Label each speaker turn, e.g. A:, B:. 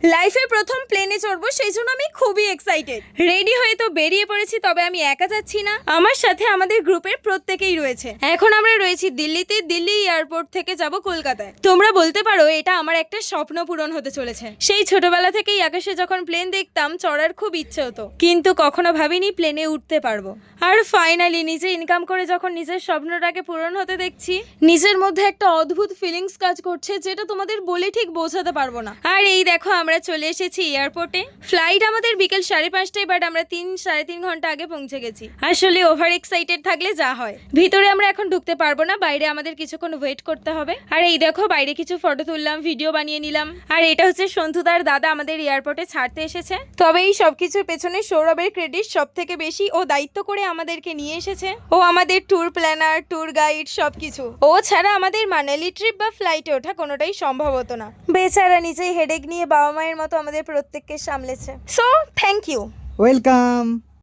A: লাইফে প্রথম প্লেনে চড়বো, সেই জন্য আমি খুবই এক্সাইটেড। রেডি হয়ে তো বেরিয়ে পড়েছি, তবে আমি একা যাচ্ছি না, আমার সাথে আমাদের গ্রুপের প্রত্যেকেই রয়েছে। এখন আমরা রয়েছি দিল্লিতে, দিল্লি এয়ারপোর্ট থেকে যাব কলকাতায়। তোমরা বলতে পারো এটা আমার একটা স্বপ্ন পূরণ হতে চলেছে। সেই ছোটবেলা থেকেই আকাশে যখন প্লেন দেখতাম চড়ার খুব ইচ্ছে হতো, কিন্তু কখনো ভাবিনি প্লেনে উঠতে পারবো। আর ফাইনালি নিজে ইনকাম করে যখন নিজের স্বপ্নটাকে পূরণ হতে দেখছি, নিজের মধ্যে একটা অদ্ভুত ফিলিংস কাজ করছে, যেটা তোমাদের বলে ঠিক বোঝাতে পারবো না। আর এই দেখো আমরা চলে এসেছি এয়ারপোর্টে। ফ্লাইট আমাদের বিকেল 5:30টায়, বাট আমরা 3-3.5 ঘন্টা আগে পৌঁছে গেছি। আসলে ওভার এক্সাইটেড থাকলে যা হয়। ভিতরে আমরা এখন ঢুকতে পারবো না, বাইরে আমাদের কিছুক্ষণ ওয়েট করতে হবে। আর এই দেখো বাইরে কিছু ফটো তুললাম, ভিডিও বানিয়ে নিলাম। আর এটা হচ্ছে সন্তুদার দাদা আমাদের এয়ারপোর্টে ছাড়তে এসেছে। তবে এই সবকিছুর পেছনে সৌরভের ক্রেডিট সব থেকে বেশি। ও দায়িত্ব করে আমাদেরকে নিয়ে এসেছে। ও আমাদের ট্যুর প্ল্যানার, ট্যুর গাইড সবকিছু। ও ছাড়া আমাদের মানালি ট্রিপ বা ফ্লাইটে ওঠা কোনোটাই সম্ভব হতো না। বেচারা নিজেই হেডেক নিয়ে বাবা মায়ের মতো আমাদের প্রত্যেককে সামলেছে। So thank you.
B: ওয়েলকাম।